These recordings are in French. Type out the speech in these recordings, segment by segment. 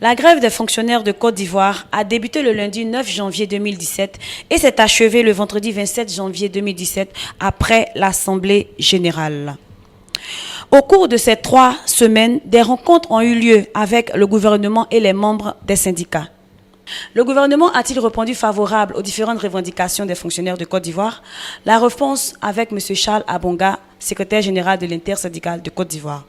La grève des fonctionnaires de Côte d'Ivoire a débuté le lundi 9 janvier 2017 et s'est achevée le vendredi 27 janvier 2017 après l'Assemblée générale. Au cours de ces 3 semaines, des rencontres ont eu lieu avec le gouvernement et les membres des syndicats. Le gouvernement a-t-il répondu favorable aux différentes revendications des fonctionnaires de Côte d'Ivoire? La réponse avec M. Charles Abonga, secrétaire général de l'intersyndicale de Côte d'Ivoire.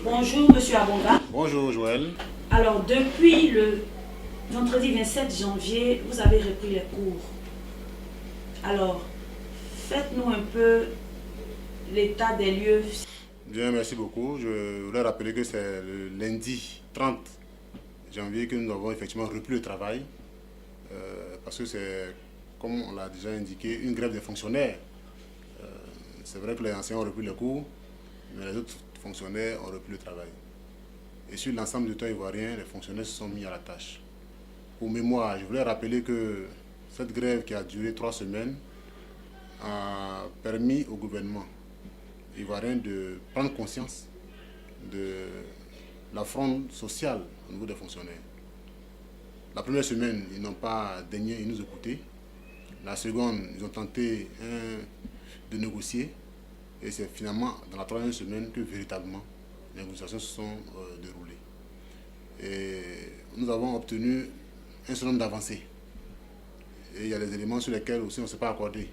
Bonjour M. Abonga. Bonjour Joël. Alors, depuis le vendredi 27 janvier, vous avez repris les cours. Alors, faites-nous un peu l'état des lieux. Bien, merci beaucoup. Je voulais rappeler que c'est le lundi 30 janvier que nous avons effectivement repris le travail. Parce que c'est, comme on l'a déjà indiqué, une grève des fonctionnaires. C'est vrai que les enseignants ont repris les cours, mais les autres fonctionnaires ont repris le travail. Et sur l'ensemble du territoire ivoirien, les fonctionnaires se sont mis à la tâche. Pour mémoire, je voulais rappeler que cette grève qui a duré 3 semaines a permis au gouvernement ivoirien de prendre conscience de la fronde sociale au niveau des fonctionnaires. La première semaine, ils n'ont pas daigné nous écouter. La seconde, ils ont tenté de négocier. Et c'est finalement dans la troisième semaine que véritablement les négociations se sont déroulées. Et nous avons obtenu un certain nombre d'avancées. Et il y a des éléments sur lesquels aussi on ne s'est pas accordé.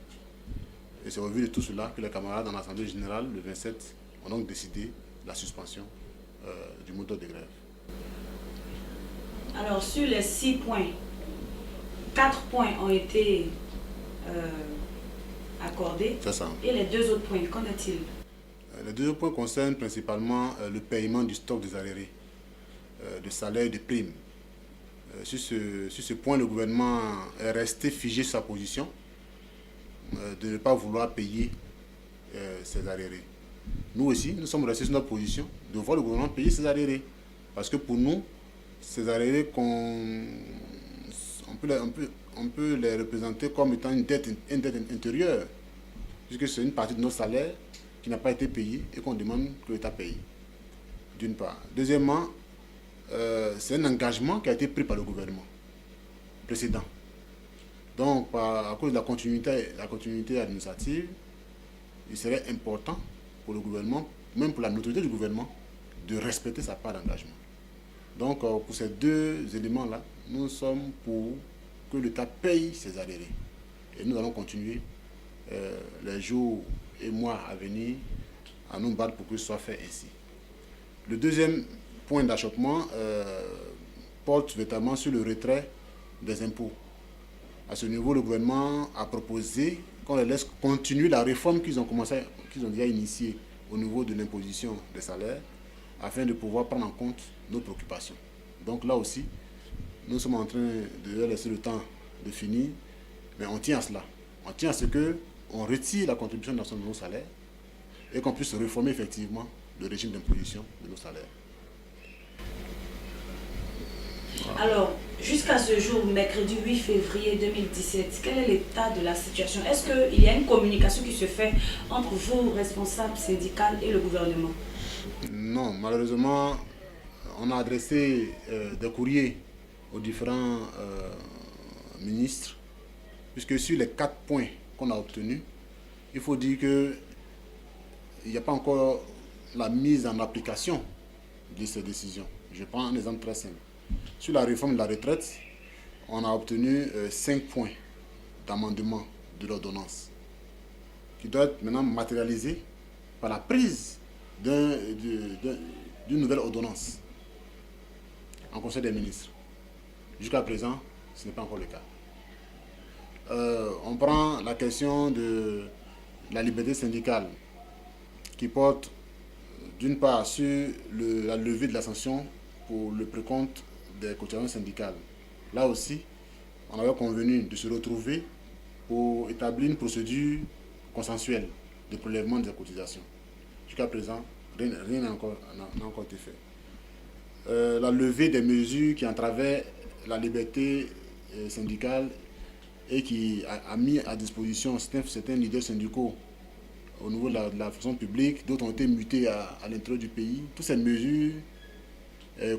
Et c'est au vu de tout cela que les camarades dans l'Assemblée générale, le 27, ont donc décidé la suspension du mode de grève. Alors, sur les 6 points, 4 points ont été accordés. C'est ça. Et les 2 autres points, qu'en est-il? Les 2 autres points concernent principalement le paiement du stock des arriérés, de salaires et de primes. Sur ce point, le gouvernement est resté figé sur sa position de ne pas vouloir payer ces arriérés. Nous aussi, nous sommes restés sur notre position de voir le gouvernement payer ces arriérés. Parce que pour nous, ces arriérés, on peut les représenter comme étant une dette intérieure, puisque c'est une partie de notre salaire qui n'a pas été payée et qu'on demande que l'État paye, d'une part. Deuxièmement, c'est un engagement qui a été pris par le gouvernement précédent. Donc, à cause de la continuité administrative, il serait important pour le gouvernement, même pour la notoriété du gouvernement, de respecter sa part d'engagement. Donc, pour ces 2 éléments-là, nous sommes pour que l'État paye ses arriérés. Et nous allons continuer les jours et mois à venir à nous battre pour que ce soit fait ainsi. Le deuxième point d'achoppement porte véritablement sur le retrait des impôts. À ce niveau, le gouvernement a proposé qu'on les laisse continuer la réforme qu'ils ont déjà initiée au niveau de l'imposition des salaires, afin de pouvoir prendre en compte nos préoccupations. Donc là aussi, nous sommes en train de leur laisser le temps de finir, mais on tient à cela. On tient à ce qu'on retire la contribution dans nos salaires et qu'on puisse réformer effectivement le régime d'imposition de nos salaires. Alors, jusqu'à ce jour, mercredi 8 février 2017, quel est l'état de la situation? Est-ce qu'il y a une communication qui se fait entre vous, responsables syndicaux, et le gouvernement? Non, malheureusement, on a adressé des courriers aux différents ministres, puisque sur les 4 points qu'on a obtenus, il faut dire qu'il n'y a pas encore la mise en application de ces décisions. Je prends un exemple très simple. Sur la réforme de la retraite, on a obtenu 5 points d'amendement de l'ordonnance, qui doit être maintenant matérialisé par la prise d'une nouvelle ordonnance en Conseil des ministres. Jusqu'à présent, ce n'est pas encore le cas. On prend la question de la liberté syndicale, qui porte d'une part sur la levée de la sanction pour le précompte des cotisations syndicales. Là aussi, on avait convenu de se retrouver pour établir une procédure consensuelle de prélèvement des cotisations. Jusqu'à présent, rien n'a encore été fait. La levée des mesures qui entravaient la liberté syndicale et qui a mis à disposition certains leaders syndicaux au niveau de la fonction publique, d'autres ont été mutés à l'intérieur du pays. Toutes ces mesures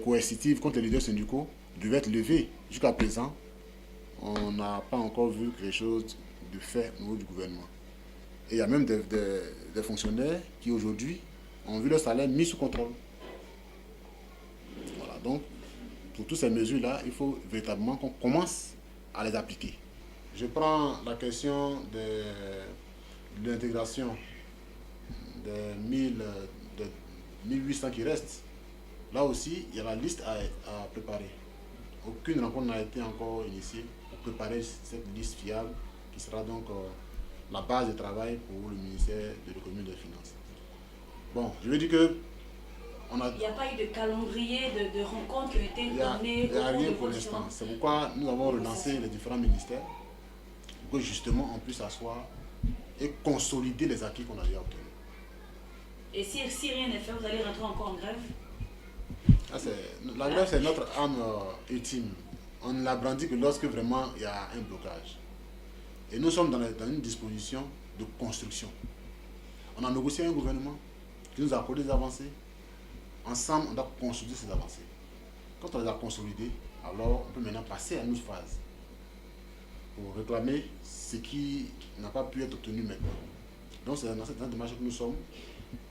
coercitives contre les leaders syndicaux devaient être levées. Jusqu'à présent, on n'a pas encore vu quelque chose de fait au niveau du gouvernement. Et il y a même des fonctionnaires qui aujourd'hui ont vu leur salaire mis sous contrôle. Voilà, donc pour toutes ces mesures-là, il faut véritablement qu'on commence à les appliquer. Je prends la question de l'intégration des 1800 qui restent. Là aussi, il y a la liste à préparer. Aucune rencontre n'a été encore initiée pour préparer cette liste fiable qui sera donc la base de travail pour le ministère de l'économie et des finances. Bon, je veux dire que il n'y a pas eu de calendrier de rencontres qui ont été données. Il n'y a rien pour l'instant. C'est pourquoi nous avons relancé les différents ministères pour que justement on puisse s'asseoir et consolider les acquis qu'on a déjà obtenus. Et si rien n'est fait, vous allez rentrer encore en grève? La grève, c'est notre âme ultime. On ne la brandit que lorsque vraiment il y a un blocage. Et nous sommes dans une disposition de construction. On a négocié un gouvernement qui nous a accordé des avancées. Ensemble, on doit consolider ces avancées. Quand on les a consolidées, alors on peut maintenant passer à une autre phase pour réclamer ce qui n'a pas pu être obtenu maintenant. Donc c'est dans cette démarche que nous sommes.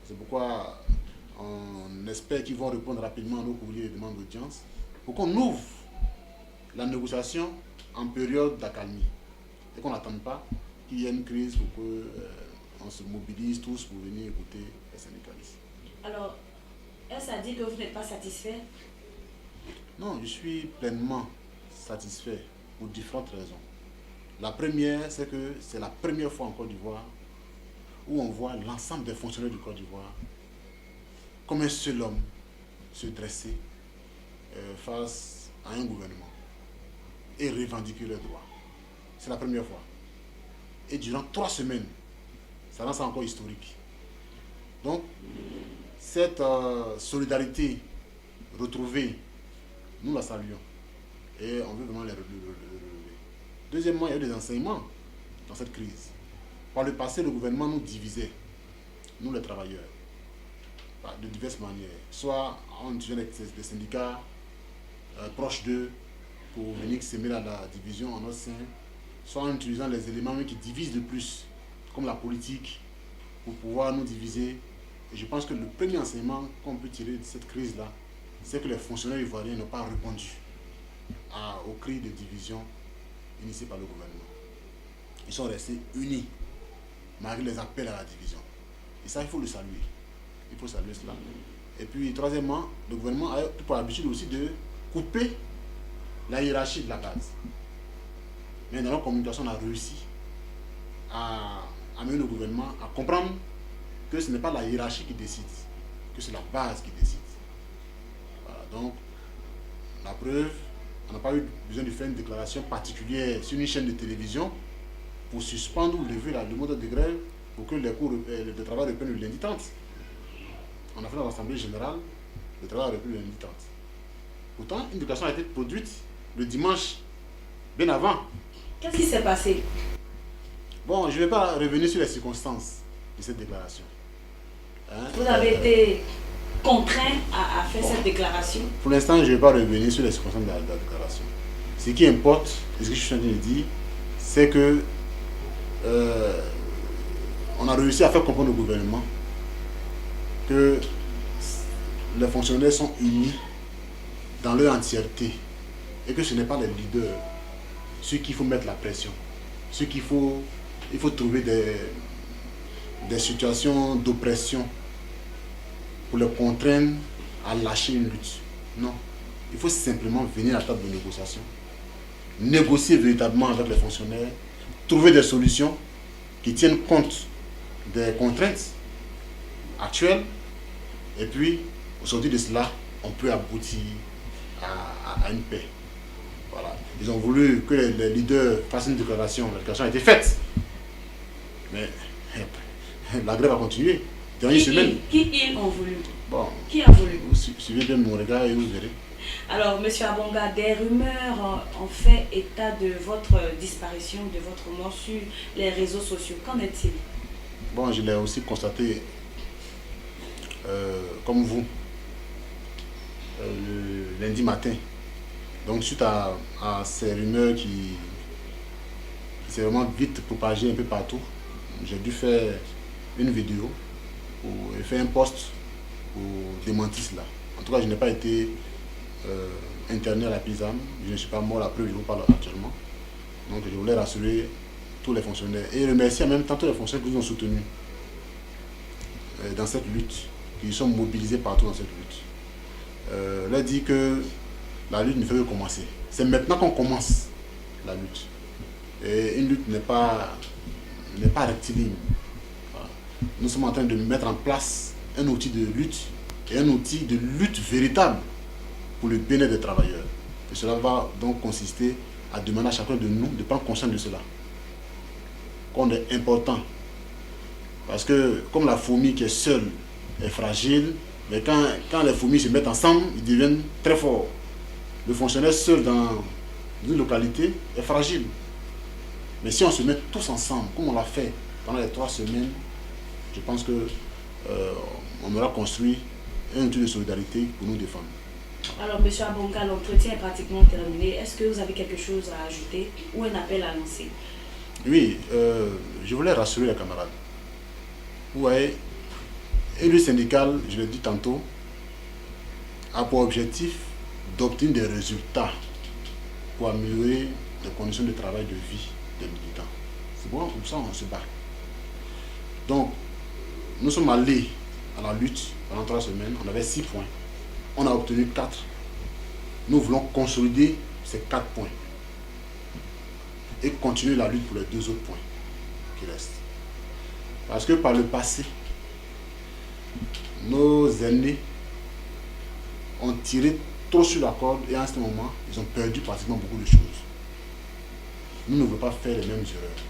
C'est pourquoi on espère qu'ils vont répondre rapidement à nos courriers et demandes d'audience pour qu'on ouvre la négociation en période d'accalmie et qu'on n'attende pas qu'il y ait une crise pour qu'on se mobilise tous pour venir écouter les syndicalistes. Alors, est-ce à dire que vous n'êtes pas satisfait? Non, je suis pleinement satisfait pour différentes raisons. La première, c'est que c'est la première fois en Côte d'Ivoire où on voit l'ensemble des fonctionnaires du Côte d'Ivoire comme un seul homme se dresser face à un gouvernement et revendiquer leurs droits. C'est la première fois. Et durant 3 semaines, ça rend ça encore historique. Donc, cette solidarité retrouvée, nous la saluons. Et on veut vraiment les relever. Deuxièmement, il y a eu des enseignements dans cette crise. Par le passé, le gouvernement nous divisait, nous les travailleurs, de diverses manières. Soit en utilisant des syndicats proches d'eux pour venir s'aimer à la division en notre sein, soit en utilisant les éléments qui divisent le plus, comme la politique, pour pouvoir nous diviser. Et je pense que le premier enseignement qu'on peut tirer de cette crise-là, c'est que les fonctionnaires ivoiriens n'ont pas répondu aux cris de division initiés par le gouvernement. Ils sont restés unis, malgré les appels à la division. Et ça, il faut le saluer. Il faut saluer cela. Et puis, troisièmement, le gouvernement a pour habitude aussi de couper la hiérarchie de la base. Mais dans leur communication, on a réussi à amener le gouvernement à comprendre que ce n'est pas la hiérarchie qui décide, que c'est la base qui décide. Voilà, donc, la preuve, on n'a pas eu besoin de faire une déclaration particulière sur une chaîne de télévision pour suspendre ou lever le mode de grève pour que les cours de travail reprennent le lundi 30. On a fait dans l'Assemblée générale, le travail repris le lundi 30. Pourtant, une déclaration a été produite le dimanche, bien avant. Qu'est-ce qui s'est passé? Bon, je ne vais pas revenir sur les circonstances de cette déclaration. Vous avez été contraint à faire cette déclaration? Pour l'instant, je ne vais pas revenir sur les circonstances de la déclaration. Ce qui importe, et ce que je suis en train de dire, c'est que on a réussi à faire comprendre au gouvernement que les fonctionnaires sont unis dans leur entièreté et que ce n'est pas les leaders sur qui il faut mettre la pression, sur qui il faut trouver des situations d'oppression pour les contraindre à lâcher une lutte. Non, il faut simplement venir à la table de négociation, négocier véritablement avec les fonctionnaires, trouver des solutions qui tiennent compte des contraintes actuelles, et puis au sortir de cela, on peut aboutir à une paix. Voilà. Ils ont voulu que les leaders fassent une déclaration. La déclaration a été faite, mais la grève a continué. Dernière semaine. Qui ils ont voulu? Bon, qui a voulu? Vous suivez bien mon regard et vous verrez. Alors, M. Abonga, des rumeurs ont fait état de votre disparition, de votre mort sur les réseaux sociaux. Qu'en est-il? Bon, je l'ai aussi constaté comme vous. le lundi matin. Donc suite à ces rumeurs qui s'est vraiment vite propagées un peu partout, j'ai dû faire une vidéo et faire un post pour démentir cela. En tout cas, je n'ai pas été interné à la PISAM, je ne suis pas mort, la preuve, je vous parle actuellement. Donc je voulais rassurer tous les fonctionnaires et remercier en même temps tous les fonctionnaires qui nous ont soutenus dans cette lutte, qui sont mobilisés partout dans cette lutte. Leur dit que la lutte ne fait que commencer. C'est maintenant qu'on commence la lutte. Et une lutte n'est pas rectiligne. Voilà. Nous sommes en train de mettre en place un outil de lutte et un outil de lutte véritable pour le bien-être des travailleurs. Et cela va donc consister à demander à chacun de nous de prendre conscience de cela. Qu'on est important. Parce que comme la fourmi qui est seule est fragile, mais quand les fourmis se mettent ensemble, ils deviennent très forts. Le fonctionnaire seul dans une localité est fragile. Mais si on se met tous ensemble, comme on l'a fait pendant les 3 semaines, je pense que on aura construit un outil de solidarité pour nous défendre. Alors, M. Abonga, l'entretien est pratiquement terminé. Est-ce que vous avez quelque chose à ajouter ou un appel à lancer? Oui, je voulais rassurer les camarades. Vous voyez, une lutte syndicale, je l'ai dit tantôt, a pour objectif d'obtenir des résultats pour améliorer les conditions de travail, de vie des militants. C'est bon, comme ça on se bat. Donc, nous sommes allés à la lutte pendant 3 semaines, on avait 6 points. On a obtenu 4. Nous voulons consolider ces 4 points et continuer la lutte pour les 2 autres points qui restent. Parce que par le passé, nos aînés ont tiré trop sur la corde et à ce moment, ils ont perdu pratiquement beaucoup de choses. Nous ne voulons pas faire les mêmes erreurs.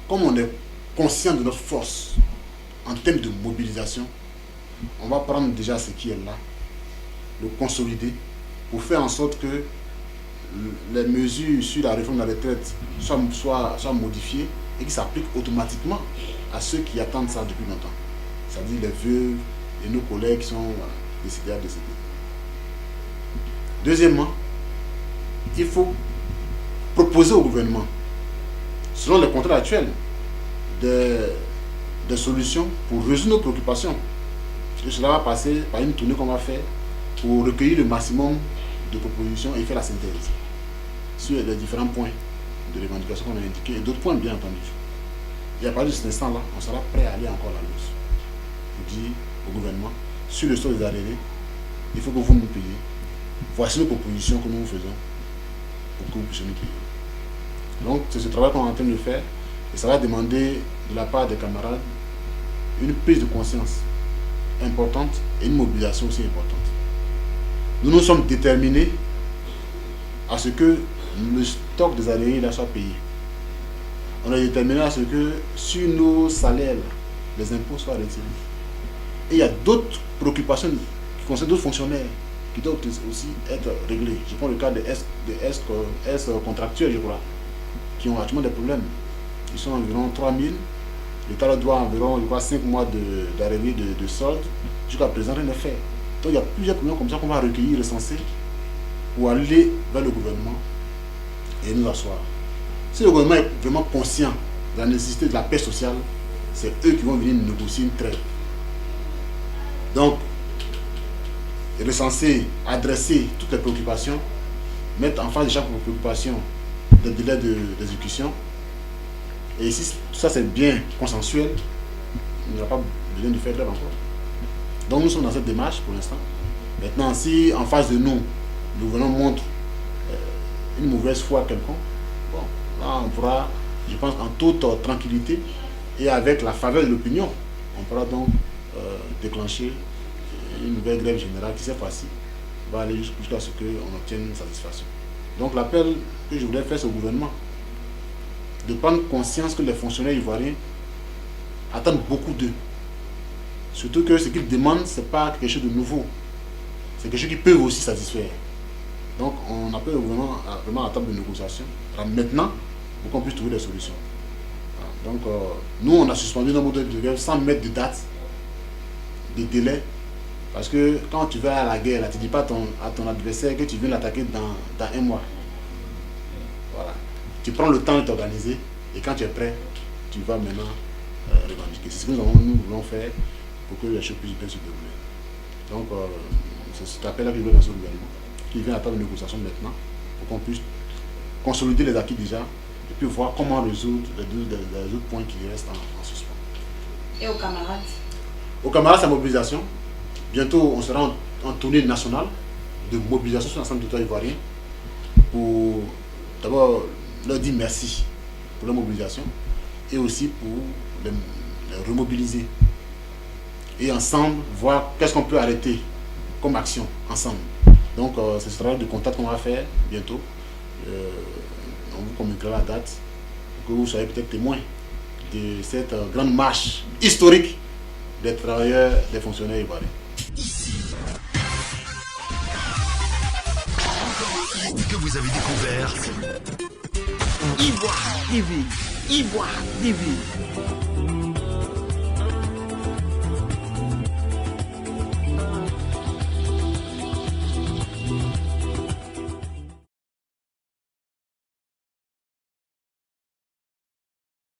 Comme on est conscient de notre force en termes de mobilisation, on va prendre déjà ce qui est là, le consolider pour faire en sorte que les mesures sur la réforme de la retraite soient modifiées et qui s'appliquent automatiquement à ceux qui attendent ça depuis longtemps. C'est-à-dire les veuves et nos collègues qui sont décédés à décéder. Deuxièmement, il faut proposer au gouvernement, selon les contrats actuels, des solutions pour résoudre nos préoccupations. Et cela va passer par une tournée qu'on va faire pour recueillir le maximum de propositions et faire la synthèse sur les différents points de revendication qu'on a indiqués et d'autres points bien entendu. Et à partir de cet instant-là, on sera prêt à aller encore à la lutte. Pour dire au gouvernement, sur le sol des arriérés, il faut que vous nous payiez. Voici les propositions que nous vous faisons pour que vous puissiez nous payer. Donc c'est ce travail qu'on est en train de faire et ça va demander de la part des camarades une prise de conscience importante et une mobilisation aussi importante. Nous nous sommes déterminés à ce que le stock des arriérés là soit payé. On est déterminé à ce que sur nos salaires, les impôts soient retirés. Et il y a d'autres préoccupations qui concernent d'autres fonctionnaires qui doivent aussi être réglées. Je prends le cas des contractuels, je crois, qui ont actuellement des problèmes. Ils sont environ 3000. L'État leur doit environ, je crois, 5 mois d'arrivée de solde. Jusqu'à présent, rien n'est fait. Donc il y a plusieurs problèmes comme ça qu'on va recueillir, recenser, pour aller vers le gouvernement et nous asseoir. Si le gouvernement est vraiment conscient de la nécessité de la paix sociale, c'est eux qui vont venir négocier une trêve. Donc, recenser, adresser toutes les préoccupations, mettre en face de chaque préoccupation des délais d'exécution. Et si tout ça c'est bien consensuel, il n'y aura pas besoin de faire grève encore. Donc nous sommes dans cette démarche pour l'instant. Maintenant, si en face de nous, le gouvernement montre une mauvaise foi quelconque, bon, là on pourra, je pense, en toute tranquillité et avec la faveur de l'opinion, on pourra donc déclencher une nouvelle grève générale qui cette fois-ci va aller jusqu'à ce qu'on obtienne une satisfaction. Donc l'appel que je voulais faire, c'est au gouvernement de prendre conscience que les fonctionnaires ivoiriens attendent beaucoup d'eux. Surtout que ce qu'ils demandent, ce n'est pas quelque chose de nouveau. C'est quelque chose qu'ils peuvent aussi satisfaire. Donc on appelle le gouvernement vraiment à la table de négociation maintenant pour qu'on puisse trouver des solutions. Voilà. Donc nous, on a suspendu nos modèles de grève sans mettre de date, de délai Parce que quand tu vas à la guerre, là, tu ne dis pas à ton adversaire que tu viens l'attaquer dans un mois. Voilà. Tu prends le temps de t'organiser et quand tu es prêt, tu vas maintenant revendiquer. C'est ce que nous voulons faire pour que les choses puissent bien se dérouler. Donc, c'est cet appel-là que je veux lancer au gouvernement, qui vient à table de négociation maintenant, pour qu'on puisse consolider les acquis déjà et puis voir comment résoudre les autres points qui restent en suspens. Et aux camarades? Aux camarades, c'est la mobilisation. Bientôt, on sera en tournée nationale de mobilisation sur l'ensemble du territoire ivoirien pour d'abord leur dire merci pour leur mobilisation et aussi pour les remobiliser. Et ensemble, voir qu'est-ce qu'on peut arrêter comme action ensemble. Donc, c'est ce travail de contact qu'on va faire bientôt. On vous communiquera la date pour que vous soyez peut-être témoins de cette grande marche historique des travailleurs, des fonctionnaires ivoiriens. Que vous avez découvert Ivoire TV. Ivoire TV.